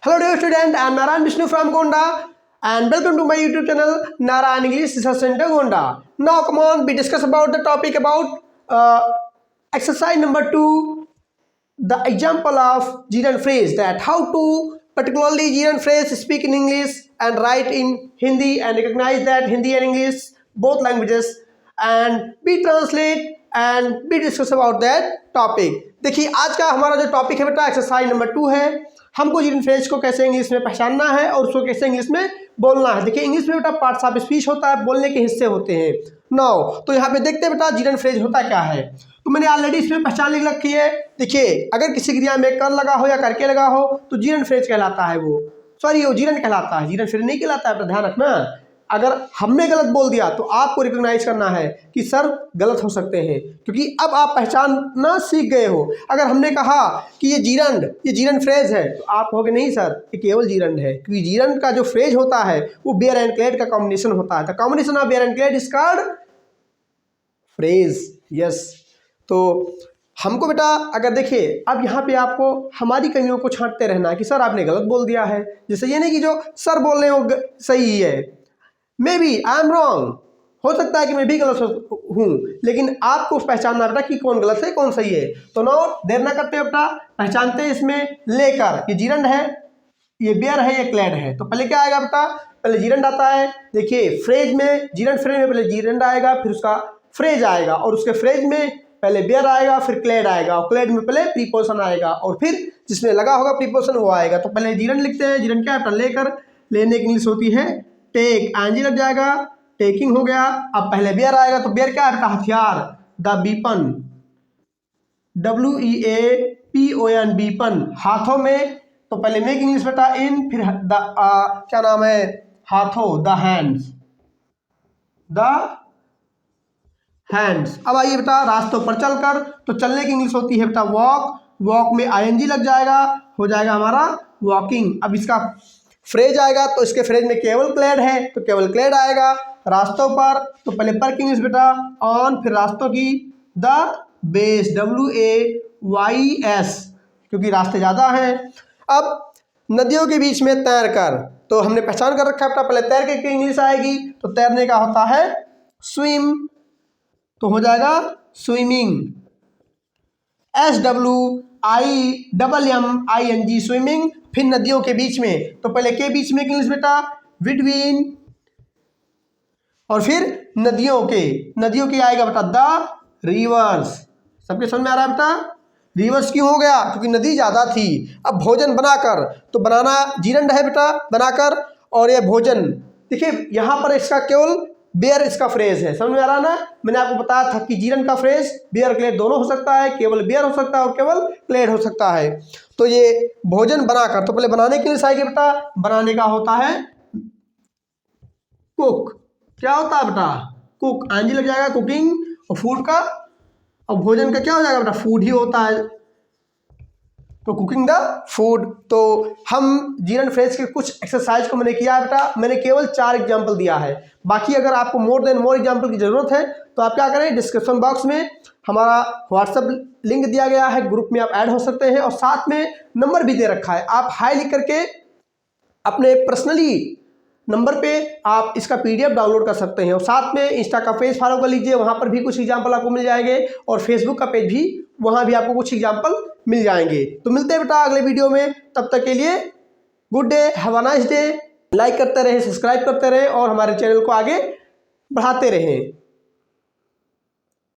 Hello dear student, I am Narayan Vishnu from Gonda and welcome to my YouTube channel Narayan English Research Center Gonda. Now come on, we discuss about the topic about exercise number 2, the example of gerund phrase, that how to particularly gerund phrase speak in English and write in Hindi and recognize that Hindi and English both languages and we translate and we discuss about that topic. देखिए आज का हमारा जो topic है बेटा exercise number 2 है। हमको gerund phrase को कैसे इंग्लिश में पहचानना है और उसको कैसे इंग्लिश में बोलना है। देखिए इंग्लिश में बेटा पार्ट्स ऑफ स्पीच होता है, बोलने के हिस्से होते हैं। नाउ तो यहाँ पे देखते हैं बेटा gerund phrase होता क्या है। तो मैंने ऑलरेडी इसमें पहचान लिख रखी है। देखिए अगर किसी क्रिया में कर लगा हो या करके लगा हो तो gerund phrase कहलाता है, वो gerund कहलाता है, gerund phrase नहीं कहलाता है। ध्यान रखना, अगर हमने गलत बोल दिया तो आपको रिकॉग्नाइज करना है कि सर गलत हो सकते हैं, क्योंकि अब आप पहचानना सीख गए हो। अगर हमने कहा कि ये जीरंड फ्रेज है तो आप कहोगे नहीं सर ये केवल जीरंड है, क्योंकि जीरंड का जो फ्रेज होता है वो बेयर एंड क्लेड का कॉम्बिनेशन होता है। The combination of bare and clad is called phrase. Yes, तो हमको बेटा अगर देखिए अब यहाँ पे आपको हमारी कमियों को छांटते रहना है कि सर आपने गलत बोल दिया है। जैसे ये नहीं कि जो सर बोल रहे हैं वो सही है, maybe I am wrong, हो सकता है कि मैं भी गलत हूँ, लेकिन आपको पहचानना बेटा कि कौन गलत है कौन सही है। तो नो देर ना करते बेटा, पहचानते हैं इसमें लेकर, ये जीरंड है, ये बेयर है, ये क्लेड है। तो पहले क्या आएगा बेटा, पहले जीरंड आता है। देखिए फ्रेज में, जीरंड फ्रेज में पहले जीरंड आएगा, फिर उसका फ्रेज आएगा, और उसके फ्रेज में पहले बेयर आएगा, फिर क्लेड आएगा, और क्लेड में पहले प्रीपोजिशन आएगा, और फिर जिसमें लगा होगा प्रीपोजिशन वो आएगा। तो पहले जीरंड लिखते हैं। जीरंड क्या है, लेकर, लेने की इंग्लिश होती है टेक, आंजी लग जाएगा, टेकिंग हो गया। अब पहले बेयर आएगा, तो बेयर क्या है, हथियार, द बीपन, WEAPON, बीपन, हाथों में। तो पहले मेक इंग्लिश बेटा इन, फिर द क्या नाम है, हाथों, द हैंड्स, द हैंड्स। अब आइए बेटा रास्तों पर चलकर, तो चलने की इंग्लिश होती है बेटा वॉक, वॉक में ING लग जाएगा, हो जाएगा हमारा वॉकिंग। अब इसका फ्रेज आएगा, तो इसके फ्रेज में केवल क्लेड है तो केवल क्लेड आएगा। रास्तों पर, तो पहले पर की इंग्लिश बेटा ऑन, फिर रास्तों की द बेस, WAYS, क्योंकि रास्ते ज़्यादा हैं। अब नदियों के बीच में तैर कर, तो हमने पहचान कर रखा है बेटा, पहले तैर के इंग्लिश आएगी, तो तैरने का होता है स्विम, तो हो जाएगा स्विमिंग, SWIMMING, स्विमिंग। फिर नदियों के बीच में, तो पहले के बीच में इंग्लिश बेटा बिटवीन, और फिर नदियों के आएगा बेटा द रिवर्स। सबके समझ में आ रहा है बेटा, रिवर्स क्यों हो गया, क्योंकि नदी ज़्यादा थी। अब भोजन बनाकर, तो बनाना जीरंड है बेटा, बनाकर, और ये भोजन। देखिए यहाँ पर इसका केवल बेयर इसका फ्रेज है, समझ में आ रहा ना। मैंने आपको बताया था कि जीरंड का फ्रेज बेयर क्लेड दोनों हो सकता है, केवल बेयर हो सकता है और केवल क्लेड हो सकता है। तो ये भोजन बनाकर, तो पहले बनाने के लिए आएगी बेटा, बनाने का होता है कुक। क्या होता है बेटा, कुक, आंजी लग जाएगा, कुकिंग, और फूड का, और भोजन का क्या हो जाएगा बेटा, फूड ही होता है, तो कुकिंग द फूड। तो हम जीरंड फ्रेज के कुछ एक्सरसाइज को मैंने किया है बेटा, मैंने केवल 4 एग्जाम्पल दिया है। बाकी अगर आपको मोर एग्जाम्पल की ज़रूरत है तो आप क्या करें, डिस्क्रिप्शन बॉक्स में हमारा व्हाट्सएप लिंक दिया गया है, ग्रुप में आप ऐड हो सकते हैं, और साथ में नंबर भी दे रखा है। आप हाई लिख करके अपने पर्सनली नंबर पे आप इसका PDF डाउनलोड कर सकते हैं, और साथ में इंस्टा का पेज फॉलो कर लीजिए, वहाँ पर भी कुछ एग्जाम्पल आपको मिल जाएंगे, और फेसबुक का पेज भी, वहाँ भी आपको कुछ एग्जाम्पल मिल जाएंगे। तो मिलते हैं बेटा अगले वीडियो में, तब तक के लिए good day, have a nice day. Like करते रहें, सब्सक्राइब करते रहें, और हमारे चैनल को आगे बढ़ाते रहें।